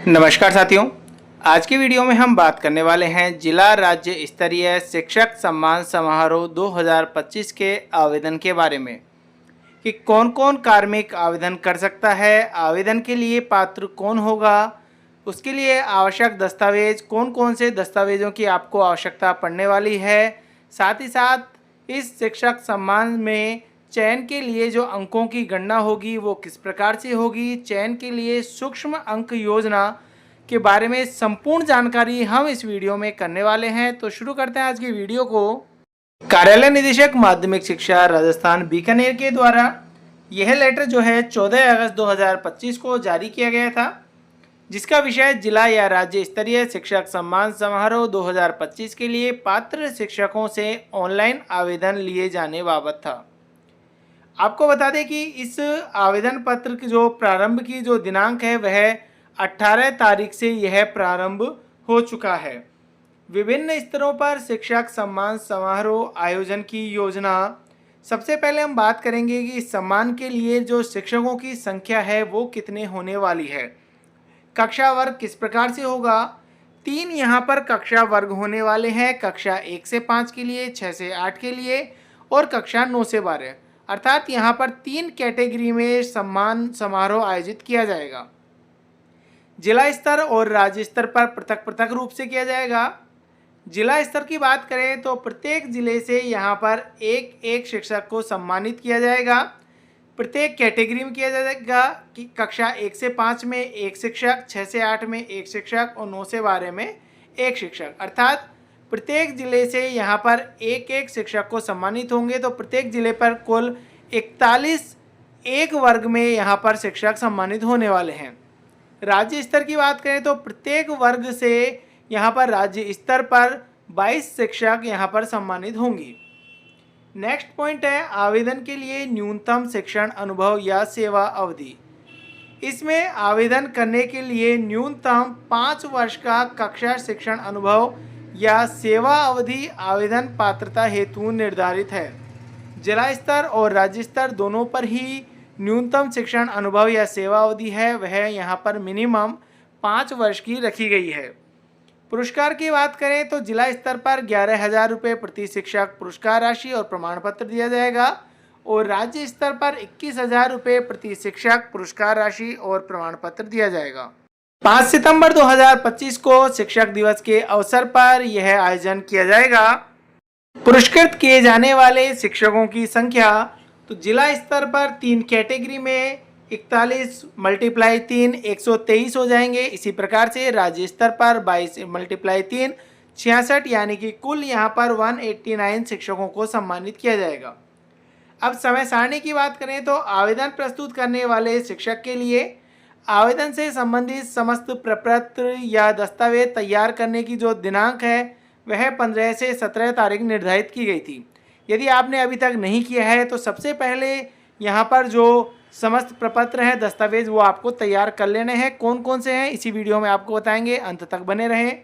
नमस्कार साथियों, आज की वीडियो में हम बात करने वाले हैं जिला राज्य स्तरीय शिक्षक सम्मान समारोह 2025 के आवेदन के बारे में कि कौन कौन कार्मिक आवेदन कर सकता है, आवेदन के लिए पात्र कौन होगा, उसके लिए आवश्यक दस्तावेज कौन कौन से दस्तावेज़ों की आपको आवश्यकता पड़ने वाली है। साथ ही साथ इस शिक्षक सम्मान में चयन के लिए जो अंकों की गणना होगी वो किस प्रकार से होगी, चयन के लिए सूक्ष्म अंक योजना के बारे में संपूर्ण जानकारी हम इस वीडियो में करने वाले हैं। तो शुरू करते हैं आज की वीडियो को। कार्यालय निदेशक माध्यमिक शिक्षा राजस्थान बीकानेर के द्वारा यह लेटर जो है 14 अगस्त 2025 को जारी किया गया था, जिसका विषय जिला या राज्य स्तरीय शिक्षक सम्मान समारोह 2025 के लिए पात्र शिक्षकों से ऑनलाइन आवेदन लिए जाने बाबत था। आपको बता दें कि इस आवेदन पत्र की जो प्रारंभ की जो दिनांक है वह 18 तारीख से यह प्रारंभ हो चुका है। विभिन्न स्तरों पर शिक्षक सम्मान समारोह आयोजन की योजना। सबसे पहले हम बात करेंगे कि इस सम्मान के लिए जो शिक्षकों की संख्या है वो कितने होने वाली है। कक्षा वर्ग किस प्रकार से होगा। 3 यहाँ पर कक्षा वर्ग होने वाले हैं, कक्षा 1 से 5 के लिए, 6 से 8 के लिए और कक्षा 9 से 12। अर्थात यहाँ पर 3 कैटेगरी में सम्मान समारोह आयोजित किया जाएगा। जिला स्तर और राज्य स्तर पर पृथक पृथक रूप से किया जाएगा। जिला स्तर की बात करें तो प्रत्येक जिले से यहाँ पर एक एक शिक्षक को सम्मानित किया जाएगा। प्रत्येक कैटेगरी में किया जाएगा कि कक्षा 1 से 5 में एक शिक्षक, 6 से 8 में एक शिक्षक और 9 से 12 में एक शिक्षक। अर्थात प्रत्येक जिले से यहाँ पर एक एक शिक्षक को सम्मानित होंगे। तो प्रत्येक जिले पर कुल 41 एक वर्ग में यहाँ पर शिक्षक सम्मानित होने वाले हैं। राज्य स्तर की बात करें तो प्रत्येक वर्ग से यहाँ पर राज्य स्तर पर 22 शिक्षक यहाँ पर सम्मानित होंगी। नेक्स्ट पॉइंट है आवेदन के लिए न्यूनतम शिक्षण अनुभव या सेवा अवधि। इसमें आवेदन करने के लिए न्यूनतम 5 वर्ष का कक्षा शिक्षण अनुभव या सेवा अवधि आवेदन पात्रता हेतु निर्धारित है। जिला स्तर और राज्य स्तर दोनों पर ही न्यूनतम शिक्षण अनुभव या सेवा अवधि है वह यहाँ पर मिनिमम 5 वर्ष की रखी गई है। पुरस्कार की बात करें तो जिला स्तर पर 11,000 रुपये प्रति शिक्षक पुरस्कार राशि और प्रमाण पत्र दिया जाएगा और राज्य स्तर पर 21,000 रुपये प्रति शिक्षक पुरस्कार राशि और प्रमाण पत्र दिया जाएगा। 5 सितंबर 2025 को शिक्षक दिवस के अवसर पर यह आयोजन किया जाएगा। पुरस्कृत किए जाने वाले शिक्षकों की संख्या तो जिला स्तर पर 3 कैटेगरी में 41 × 3 123 हो जाएंगे। इसी प्रकार से राज्य स्तर पर 22 × 3 66 यानी कि कुल यहाँ पर 189 शिक्षकों को सम्मानित किया जाएगा। अब समय सारणी की बात करें तो आवेदन प्रस्तुत करने वाले शिक्षक के लिए आवेदन से संबंधित समस्त प्रपत्र या दस्तावेज तैयार करने की जो दिनांक है वह 15 से 17 तारीख निर्धारित की गई थी। यदि आपने अभी तक नहीं किया है तो सबसे पहले यहाँ पर जो समस्त प्रपत्र हैं, दस्तावेज, वो आपको तैयार कर लेने हैं। कौन कौन से हैं इसी वीडियो में आपको बताएंगे, अंत तक बने रहें।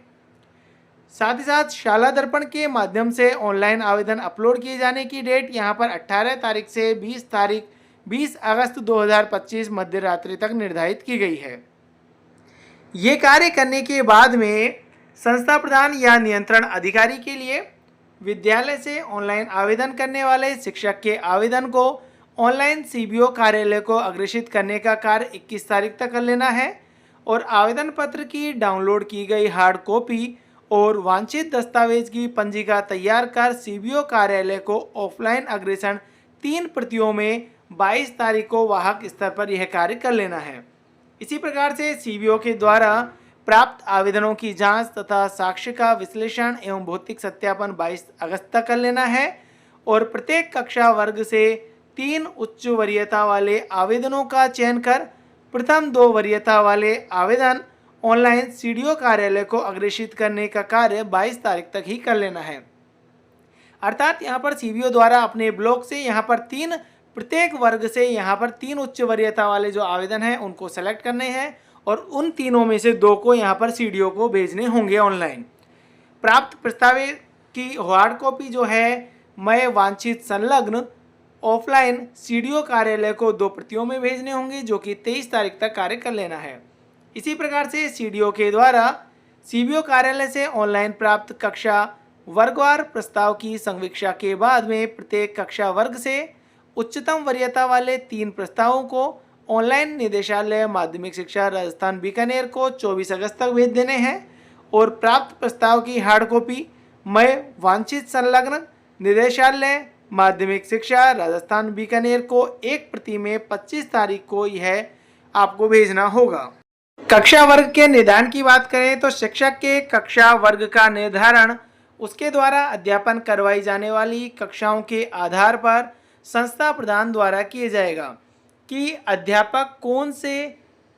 साथ ही साथ शाला दर्पण के माध्यम से ऑनलाइन आवेदन अपलोड किए जाने की डेट यहाँ पर 18 तारीख से 20 अगस्त 2025 मध्य रात्रि तक निर्धारित की गई है। ये कार्य करने के बाद में संस्था प्रधान या नियंत्रण अधिकारी के लिए विद्यालय से ऑनलाइन आवेदन करने वाले शिक्षक के आवेदन को ऑनलाइन सीबीओ कार्यालय को अग्रेषित करने का कार्य 21 तारीख तक कर लेना है और आवेदन पत्र की डाउनलोड की गई हार्ड कॉपी और वांछित दस्तावेज की पंजिका तैयार कर सीबीओ कार्यालय को ऑफलाइन अग्रेषण 3 प्रतियों में 22 तारीख को वाहक स्तर पर यह कार्य कर लेना है। इसी प्रकार से सीबीओ के द्वारा प्राप्त आवेदनों की जांच तथा साक्ष्य का विश्लेषण एवं भौतिक सत्यापन 22 अगस्त तक कर लेना है और प्रत्येक कक्षा वर्ग से 3 उच्च वरीयता वाले आवेदनों का चयन कर प्रथम 2 वरीयता वाले आवेदन ऑनलाइन सीडीओ कार्यालय को अग्रेषित करने का कार्य 22 तारीख तक ही कर लेना है। अर्थात यहाँ पर सीबीओ द्वारा अपने ब्लॉक से यहाँ पर 3 प्रत्येक वर्ग से यहाँ पर 3 उच्च वरीयता वाले जो आवेदन हैं उनको सेलेक्ट करने हैं और उन तीनों में से 2 को यहाँ पर सीडीओ को भेजने होंगे ऑनलाइन। प्राप्त प्रस्तावित की हार्ड कॉपी जो है मैं वांछित संलग्न ऑफलाइन सीडीओ कार्यालय को 2 प्रतियों में भेजने होंगे जो कि 23 तारीख तक कार्य कर लेना है। इसी प्रकार से सीडीओ के द्वारा सीबीओ कार्यालय से ऑनलाइन प्राप्त कक्षा वर्गवार प्रस्ताव की संवीक्षा के बाद में प्रत्येक कक्षा वर्ग से उच्चतम वरीयता वाले 3 प्रस्तावों को ऑनलाइन निदेशालय माध्यमिक शिक्षा राजस्थान बीकानेर को 24 अगस्त तक भेज देने हैं और प्राप्त प्रस्ताव की हार्ड कॉपी में वांछित संलग्न निदेशालय माध्यमिक शिक्षा राजस्थान बीकानेर को एक प्रति में 25 तारीख को यह आपको भेजना होगा। कक्षा वर्ग के निर्धारण की बात करें तो शिक्षक के कक्षा वर्ग का निर्धारण उसके द्वारा अध्यापन करवाई जाने वाली कक्षाओं के आधार पर संस्था प्रधान द्वारा किया जाएगा कि अध्यापक कौन से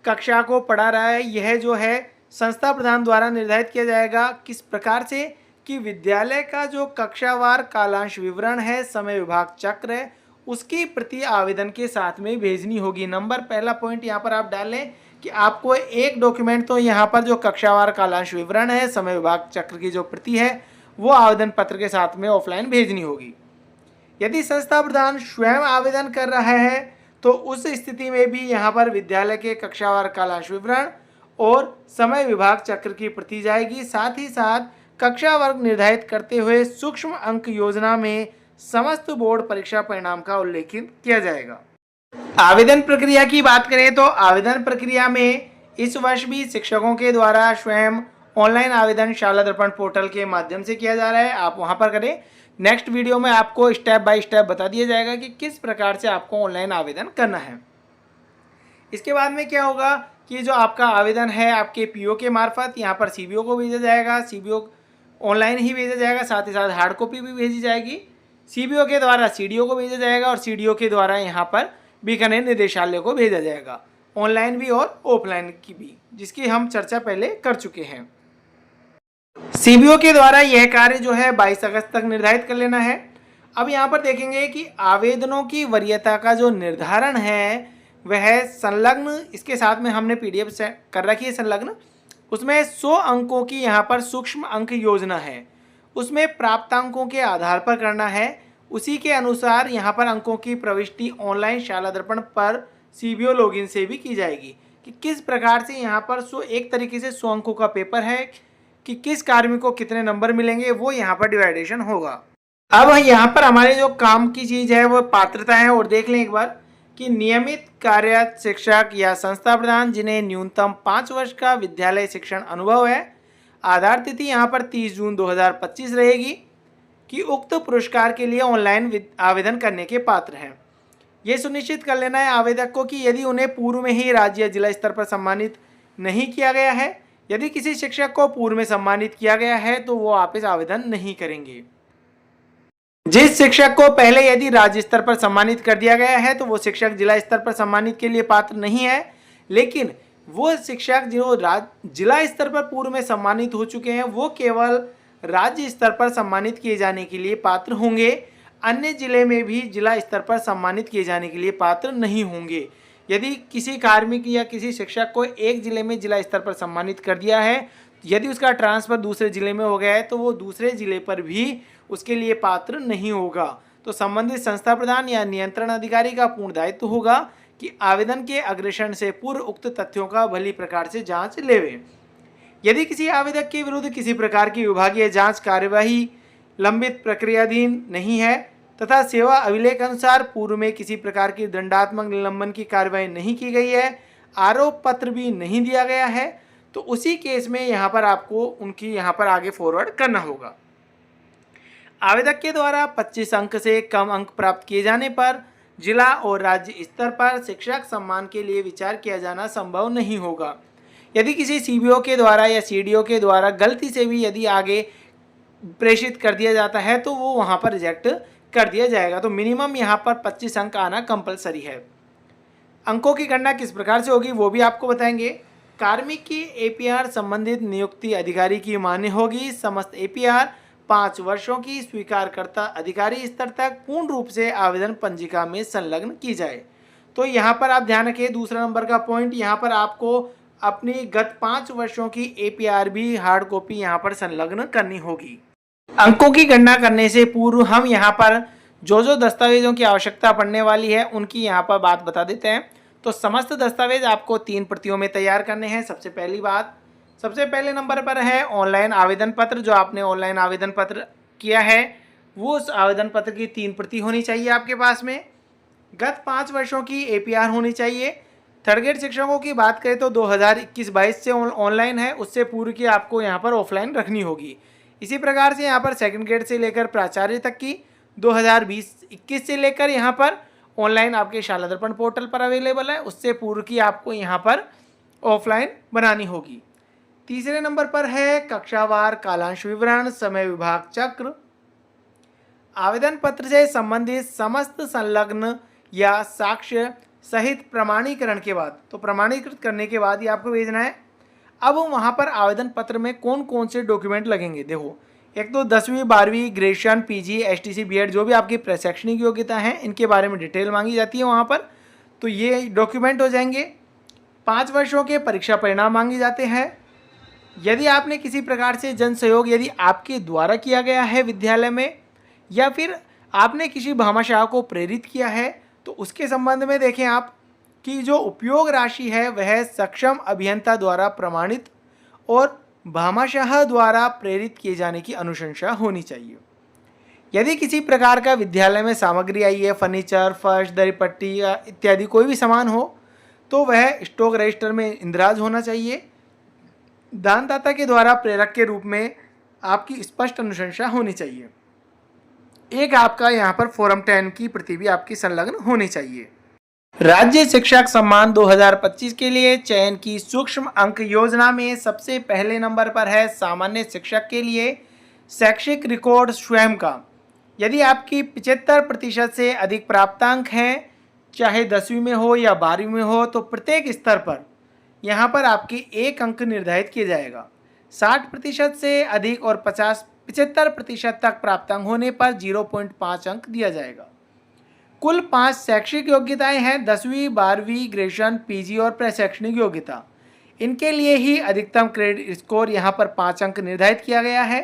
कक्षा को पढ़ा रहा है। यह जो है संस्था प्रधान द्वारा निर्धारित किया जाएगा। किस प्रकार से कि विद्यालय का जो कक्षावार कालांश विवरण है, समय विभाग चक्र है, उसकी प्रति आवेदन के साथ में भेजनी होगी। नंबर पहला पॉइंट यहाँ पर आप डाल लें कि आपको एक डॉक्यूमेंट तो यहाँ पर जो कक्षावार कालांश विवरण है, समय विभाग चक्र की जो प्रति है, वो आवेदन पत्र के साथ में ऑफलाइन भेजनी होगी। यदि संस्था प्रधान स्वयं आवेदन कर रहा है तो उस स्थिति में भी यहाँ पर विद्यालय के कक्षावार कालांश विवरण और समय विभाग चक्र की प्रति जाएगी। साथ ही साथ कक्षा वर्ग निर्धारित करते हुए सूक्ष्म अंक योजना में समस्त बोर्ड परीक्षा परिणाम का उल्लेखित किया जाएगा। आवेदन प्रक्रिया की बात करें तो आवेदन प्रक्रिया में इस वर्ष भी शिक्षकों के द्वारा स्वयं ऑनलाइन आवेदन शाला दर्पण पोर्टल के माध्यम से किया जा रहा है। आप वहां पर करें। नेक्स्ट वीडियो में आपको स्टेप बाय स्टेप बता दिया जाएगा कि किस प्रकार से आपको ऑनलाइन आवेदन करना है। इसके बाद में क्या होगा कि जो आपका आवेदन है आपके पीओ के मार्फत यहाँ पर सीबीओ को भेजा जाएगा। सीबीओ ऑनलाइन ही भेजा जाएगा, साथ ही साथ हार्ड कॉपी भी भेजी जाएगी। सीबीओ के द्वारा सीडीओ को भेजा जाएगा और सीडीओ के द्वारा यहाँ पर बीकानेर निदेशालय को भेजा जाएगा, ऑनलाइन भी और ऑफलाइन की भी, जिसकी हम चर्चा पहले कर चुके हैं। सीबीओ के द्वारा यह कार्य जो है 22 अगस्त तक निर्धारित कर लेना है। अब यहाँ पर देखेंगे कि आवेदनों की वरीयता का जो निर्धारण है वह संलग्न, इसके साथ में हमने पीडीएफ से कर रखी है संलग्न, उसमें 100 अंकों की यहाँ पर सूक्ष्म अंक योजना है, उसमें प्राप्तांकों के आधार पर करना है। उसी के अनुसार यहाँ पर अंकों की प्रविष्टि ऑनलाइन शाला दर्पण पर सीबीओ लॉगिन से भी की जाएगी कि किस प्रकार से यहाँ पर एक तरीके से 100 अंकों का पेपर है कि किस कार्मिक को कितने नंबर मिलेंगे, वो यहाँ पर डिवाइडेशन होगा। अब यहाँ पर हमारे जो काम की चीज़ है वो पात्रता है, और देख लें एक बार कि नियमित कार्यरत शिक्षक या संस्था प्रधान जिन्हें न्यूनतम 5 वर्ष का विद्यालय शिक्षण अनुभव है, आधार तिथि यहाँ पर 30 जून 2025 रहेगी कि उक्त पुरस्कार के लिए ऑनलाइन आवेदन करने के पात्र हैं। ये सुनिश्चित कर लेना है आवेदक को कि यदि उन्हें पूर्व में ही राज्य जिला स्तर पर सम्मानित नहीं किया गया है, यदि किसी शिक्षक को पूर्व में सम्मानित किया गया है तो वो वापस आवेदन नहीं करेंगे। जिस शिक्षक को पहले यदि राज्य स्तर पर सम्मानित कर दिया गया है तो वो शिक्षक जिला स्तर पर सम्मानित के लिए पात्र नहीं है, लेकिन वो शिक्षक जो जिला स्तर पर पूर्व में सम्मानित हो चुके हैं वो केवल राज्य स्तर पर सम्मानित किए जाने के लिए पात्र होंगे, अन्य जिले में भी जिला स्तर पर सम्मानित किए जाने के लिए पात्र नहीं होंगे। यदि किसी कार्मिक या किसी शिक्षक को एक जिले में जिला स्तर पर सम्मानित कर दिया है, यदि उसका ट्रांसफ़र दूसरे जिले में हो गया है तो वो दूसरे जिले पर भी उसके लिए पात्र नहीं होगा। तो संबंधित संस्था प्रधान या नियंत्रण अधिकारी का पूर्ण दायित्व होगा कि आवेदन के अग्रेषण से पूर्व उक्त तथ्यों का भली प्रकार से जांच लेवे। यदि किसी आवेदक के विरुद्ध किसी प्रकार की विभागीय जांच कार्यवाही लंबित प्रक्रियाधीन नहीं है तथा सेवा अभिलेख अनुसार पूर्व में किसी प्रकार की दंडात्मक निलंबन की कार्रवाई नहीं की गई है, आरोप पत्र भी नहीं दिया गया है, तो उसी केस में यहाँ पर आपको उनकी यहाँ पर आगे फॉरवर्ड करना होगा। आवेदक के द्वारा 25 अंक से कम अंक प्राप्त किए जाने पर जिला और राज्य स्तर पर शिक्षक सम्मान के लिए विचार किया जाना संभव नहीं होगा। यदि किसी सीबीओ के द्वारा या सीडीओ के द्वारा गलती से भी यदि आगे प्रेषित कर दिया जाता है तो वो वहाँ पर रिजेक्ट कर दिया जाएगा। तो मिनिमम यहाँ पर 25 अंक आना कंपलसरी है। अंकों की गणना किस प्रकार से होगी वो भी आपको बताएंगे। कार्मिक की एपीआर संबंधित नियुक्ति अधिकारी की मान्य होगी। समस्त एपीआर 5 वर्षों की स्वीकारकर्ता अधिकारी स्तर तक पूर्ण रूप से आवेदन पंजिका में संलग्न की जाए। तो यहाँ पर आप ध्यान रखिए, दूसरा नंबर का पॉइंट, यहाँ पर आपको अपनी गत 5 वर्षों की एपीआर भी हार्ड कॉपी यहाँ पर संलग्न करनी होगी। अंकों की गणना करने से पूर्व हम यहाँ पर जो दस्तावेजों की आवश्यकता पड़ने वाली है उनकी यहाँ पर बात बता देते हैं। तो समस्त दस्तावेज आपको 3 प्रतियों में तैयार करने हैं। सबसे पहले नंबर पर है ऑनलाइन आवेदन पत्र। जो आपने ऑनलाइन आवेदन पत्र किया है वो उस आवेदन पत्र की 3 प्रति होनी चाहिए आपके पास में। गत 5 वर्षों की एपीआर होनी चाहिए। थर्ड ग्रेड शिक्षकों की बात करें तो 2021-22 से ऑनलाइन है, उससे पूर्व की आपको यहाँ पर ऑफलाइन रखनी होगी। इसी प्रकार से यहाँ पर सेकंड ग्रेड से लेकर प्राचार्य तक की 2020-21 से लेकर यहाँ पर ऑनलाइन आपके शाला दर्पण पोर्टल पर अवेलेबल है, उससे पूर्व की आपको यहाँ पर ऑफलाइन बनानी होगी। तीसरे नंबर पर है कक्षावार कालांश विवरण, समय विभाग चक्र। आवेदन पत्र से संबंधित समस्त संलग्न या साक्ष्य सहित प्रमाणीकरण के बाद, तो प्रमाणीकृत करने के बाद ही आपको भेजना है। अब वहाँ पर आवेदन पत्र में कौन कौन से डॉक्यूमेंट लगेंगे, देखो एक तो 10वीं 12वीं ग्रेजुएशन पीजी एसटीसी बीएड जो भी आपकी प्रशैक्षणिक योग्यता है इनके बारे में डिटेल मांगी जाती है वहाँ पर, तो ये डॉक्यूमेंट हो जाएंगे। 5 वर्षों के परीक्षा परिणाम मांगे जाते हैं। यदि आपने किसी प्रकार से जन सहयोग यदि आपके द्वारा किया गया है विद्यालय में, या फिर आपने किसी भामाशाह को प्रेरित किया है, तो उसके संबंध में देखें आप कि जो उपयोग राशि है वह सक्षम अभियंता द्वारा प्रमाणित और भामाशाह द्वारा प्रेरित किए जाने की अनुशंसा होनी चाहिए। यदि किसी प्रकार का विद्यालय में सामग्री आई है, फर्नीचर, फर्श, दरी पट्टी इत्यादि कोई भी सामान हो, तो वह स्टॉक रजिस्टर में इंदराज होना चाहिए। दानदाता के द्वारा प्रेरक के रूप में आपकी स्पष्ट अनुशंसा होनी चाहिए। एक आपका यहाँ पर फॉर्म 10 की प्रति भी आपकी संलग्न होनी चाहिए। राज्य शिक्षक सम्मान 2025 के लिए चयन की सूक्ष्म अंक योजना में सबसे पहले नंबर पर है सामान्य शिक्षक के लिए शैक्षिक रिकॉर्ड स्वयं का। यदि आपकी 75% से अधिक प्राप्तांक हैं, चाहे 10वीं में हो या 12वीं में हो, तो प्रत्येक स्तर पर यहाँ पर आपके 1 अंक निर्धारित किया जाएगा। 60% से अधिक और 75% तक प्राप्तांक होने पर 0.5 अंक दिया जाएगा। कुल 5 शैक्षिक योग्यताएं हैं, 10वीं 12वीं ग्रेजुएशन पीजी और प्रशैक्षणिक योग्यता। इनके लिए ही अधिकतम क्रेडिट स्कोर यहाँ पर 5 अंक निर्धारित किया गया है।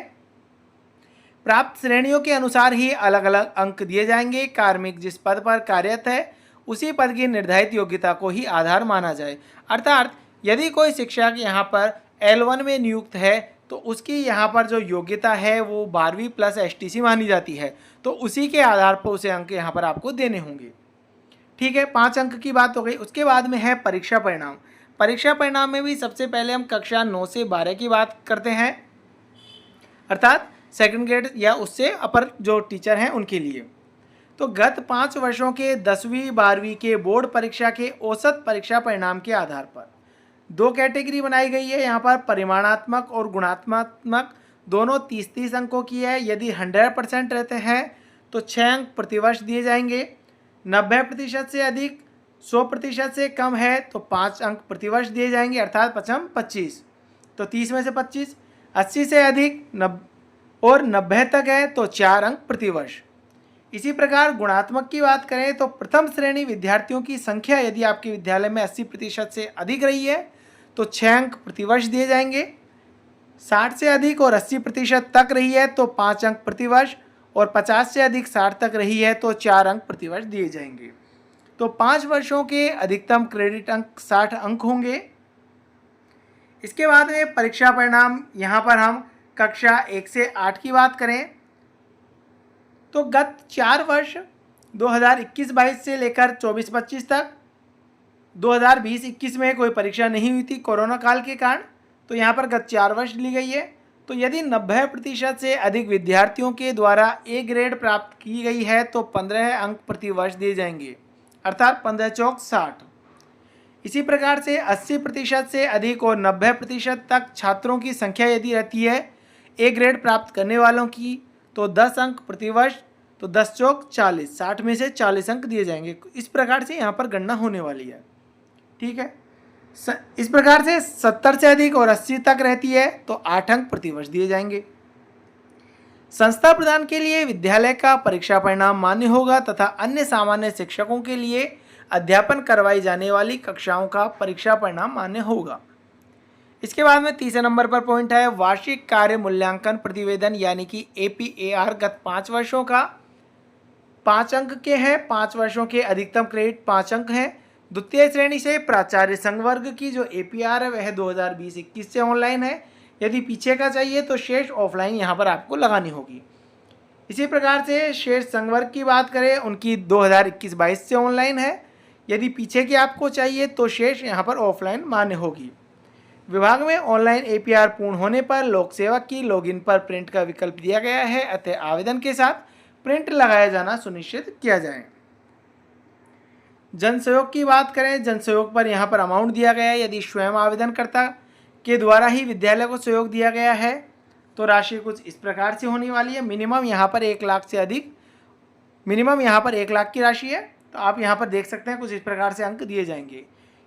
प्राप्त श्रेणियों के अनुसार ही अलग अलग अंक दिए जाएंगे। कार्मिक जिस पद पर कार्यरत है उसी पद की निर्धारित योग्यता को ही आधार माना जाए। अर्थात यदि कोई शिक्षक यहाँ पर L1 में नियुक्त है तो उसकी यहाँ पर जो योग्यता है वो 12वीं प्लस एसटीसी मानी जाती है, तो उसी के आधार पर उसे अंक यहाँ पर आपको देने होंगे। ठीक है, 5 अंक की बात हो गई। उसके बाद में है परीक्षा परिणाम। परीक्षा परिणाम में भी सबसे पहले हम कक्षा 9 से 12 की बात करते हैं, अर्थात सेकंड ग्रेड या उससे अपर जो टीचर हैं उनके लिए। तो गत 5 वर्षों के 10वीं 12वीं के बोर्ड परीक्षा के औसत परीक्षा परिणाम के आधार पर 2 कैटेगरी बनाई गई है। यहाँ पर परिमाणात्मक और गुणात्मक दोनों 30-30 अंकों की है। यदि 100% रहते हैं तो 6 अंक प्रतिवर्ष दिए जाएंगे। 90% से अधिक, 100% से कम है तो 5 अंक प्रतिवर्ष दिए जाएंगे, अर्थात 25, तो 30 में से 25। 80 से अधिक और 90 तक है तो 4 अंक प्रतिवर्ष। इसी प्रकार गुणात्मक की बात करें तो प्रथम श्रेणी विद्यार्थियों की संख्या यदि आपके विद्यालय में 80% से अधिक रही है तो 6 अंक प्रतिवर्ष दिए जाएंगे। 60 से अधिक और 80% तक रही है तो 5 अंक प्रतिवर्ष, और 50 से अधिक 60 तक रही है तो 4 अंक प्रतिवर्ष दिए जाएंगे। तो 5 वर्षों के अधिकतम क्रेडिट अंक 60 अंक होंगे। इसके बाद में परीक्षा परिणाम, यहाँ पर हम कक्षा 1 से 8 की बात करें तो गत 4 वर्ष 2021-22 से लेकर 24-25 तक 2020-21 में कोई परीक्षा नहीं हुई थी कोरोना काल के कारण, तो यहाँ पर गत 4 वर्ष ली गई है। तो यदि 90% से अधिक विद्यार्थियों के द्वारा ए ग्रेड प्राप्त की गई है तो 15 अंक प्रति वर्ष दिए जाएंगे, अर्थात 15 चौक 60। इसी प्रकार से 80% से अधिक और 90% तक छात्रों की संख्या यदि रहती है ए ग्रेड प्राप्त करने वालों की तो 10 अंक प्रतिवर्ष, तो 10 चौक 40, 60 में से 40 अंक दिए जाएंगे। इस प्रकार से यहाँ पर गणना होने वाली है। ठीक है, इस प्रकार से 70 से अधिक और 80 तक रहती है तो 8 अंक प्रतिवर्ष दिए जाएंगे। संस्था प्रदान के लिए विद्यालय का परीक्षा परिणाम मान्य होगा तथा अन्य सामान्य शिक्षकों के लिए अध्यापन करवाई जाने वाली कक्षाओं का परीक्षा परिणाम मान्य होगा। इसके बाद में तीसरे नंबर पर पॉइंट है वार्षिक कार्य मूल्यांकन प्रतिवेदन, यानी कि APAR। गत 5 वर्षों का 5 अंक के हैं, 5 वर्षों के अधिकतम क्रेडिट 5 अंक हैं। द्वितीय श्रेणी से प्राचार्य संवर्ग की जो APR है वह 2020-21 से ऑनलाइन है। यदि पीछे का चाहिए तो शेष ऑफलाइन यहाँ पर आपको लगानी होगी। इसी प्रकार से शेष संवर्ग की बात करें, उनकी 2021-22 से ऑनलाइन है। यदि पीछे की आपको चाहिए तो शेष यहाँ पर ऑफलाइन मान्य होगी। विभाग में ऑनलाइन APR पूर्ण होने पर लोक सेवक की लॉगिन पर प्रिंट का विकल्प दिया गया है, अतः आवेदन के साथ प्रिंट लगाया जाना सुनिश्चित किया जाए। जन सहयोग की बात करें, जन सहयोग पर यहाँ पर अमाउंट दिया गया है। यदि स्वयं आवेदनकर्ता के द्वारा ही विद्यालय को सहयोग दिया गया है तो राशि कुछ इस प्रकार से होने वाली है। मिनिमम यहाँ पर 1 लाख से अधिक, मिनिमम यहाँ पर 1 लाख की राशि है, तो आप यहाँ पर देख सकते हैं कुछ इस प्रकार से अंक दिए जाएंगे।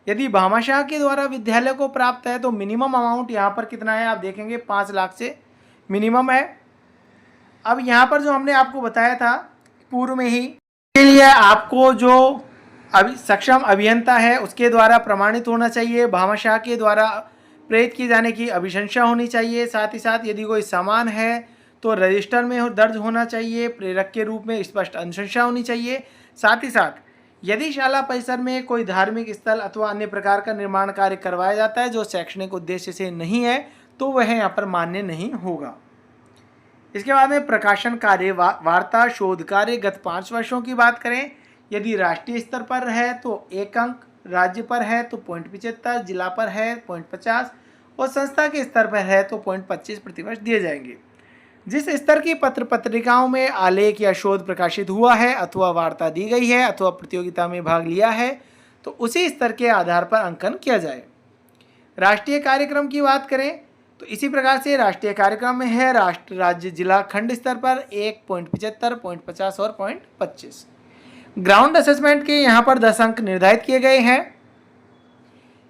यदि भामाशाह के द्वारा विद्यालय को प्राप्त है तो मिनिमम अमाउंट यहाँ पर कितना है, आप देखेंगे 5 लाख से मिनिमम है। अब यहाँ पर जो हमने आपको बताया था पूर्व में ही, के लिए आपको जो सक्षम अभियंता है उसके द्वारा प्रमाणित होना चाहिए, भामाशाह के द्वारा प्रेरित किए जाने की अभिशंसा होनी चाहिए। साथ ही साथ यदि कोई सामान है तो रजिस्टर में दर्ज होना चाहिए, प्रेरक के रूप में स्पष्ट अनुशंसा होनी चाहिए। साथ ही साथ यदि शाला परिसर में कोई धार्मिक स्थल अथवा अन्य प्रकार का निर्माण कार्य करवाया जाता है जो शैक्षणिक उद्देश्य से नहीं है तो वह यहाँ पर मान्य नहीं होगा। इसके बाद में प्रकाशन कार्य, वार्ता, शोध कार्य गत 5 वर्षों की बात करें, यदि राष्ट्रीय स्तर पर है तो 1 अंक, राज्य पर है तो 0.75, जिला पर है 0.50 और संस्था के स्तर पर है तो 0.25 प्रतिवर्ष दिए जाएंगे। जिस स्तर की पत्र पत्रिकाओं में आलेख या शोध प्रकाशित हुआ है अथवा वार्ता दी गई है अथवा प्रतियोगिता में भाग लिया है तो उसी स्तर के आधार पर अंकन किया जाए। राष्ट्रीय कार्यक्रम की बात करें तो इसी प्रकार से राष्ट्रीय कार्यक्रम में है राष्ट्र, राज्य, जिला, खंड स्तर पर 1.75, 0.50 और 0.25। ग्राउंड असेसमेंट के यहाँ पर 10 अंक निर्धारित किए गए हैं।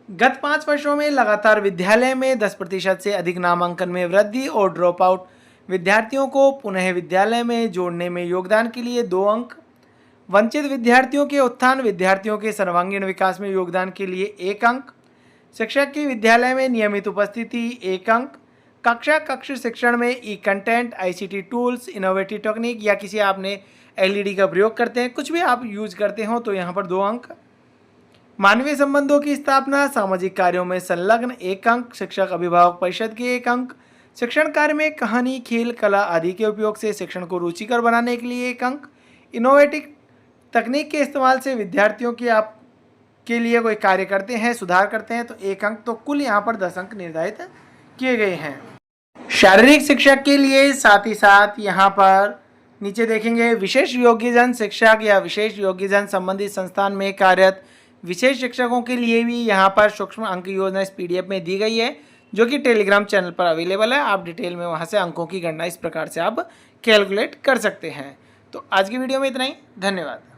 गत 5 वर्षों में लगातार विद्यालय में 10% से अधिक नामांकन में वृद्धि और ड्रॉप आउट विद्यार्थियों को पुनः विद्यालय में जोड़ने में योगदान के लिए 2 अंक, वंचित विद्यार्थियों के उत्थान, विद्यार्थियों के सर्वांगीण विकास में योगदान के लिए 1 अंक, शिक्षक की विद्यालय में नियमित उपस्थिति 1 अंक, कक्ष शिक्षण में content, ICT tools, innovative technique या किसी आपने LED का प्रयोग करते हैं, कुछ भी आप यूज करते हो तो यहाँ पर 2 अंक, मानवीय संबंधों की स्थापना, सामाजिक कार्यों में संलग्न 1 अंक, शिक्षक अभिभावक परिषद के 1 अंक, शिक्षण कार्य में कहानी, खेल, कला आदि के उपयोग से शिक्षण को रुचिकर बनाने के लिए 1 अंक, इनोवेटिव तकनीक के इस्तेमाल से विद्यार्थियों के आप के लिए कोई कार्य करते हैं, सुधार करते हैं तो 1 अंक। तो कुल यहाँ पर 10 अंक निर्धारित किए गए हैं। शारीरिक शिक्षक के लिए साथ ही साथ यहाँ पर नीचे देखेंगे विशेष योग्यजन शिक्षक या विशेष योग्यजन संबंधित संस्थान में कार्यरत विशेष शिक्षकों के लिए भी यहाँ पर सूक्ष्म अंक योजना इस PDF में दी गई है जो कि टेलीग्राम चैनल पर अवेलेबल है। आप डिटेल में वहाँ से अंकों की गणना इस प्रकार से आप कैलकुलेट कर सकते हैं। तो आज की वीडियो में इतना ही, धन्यवाद।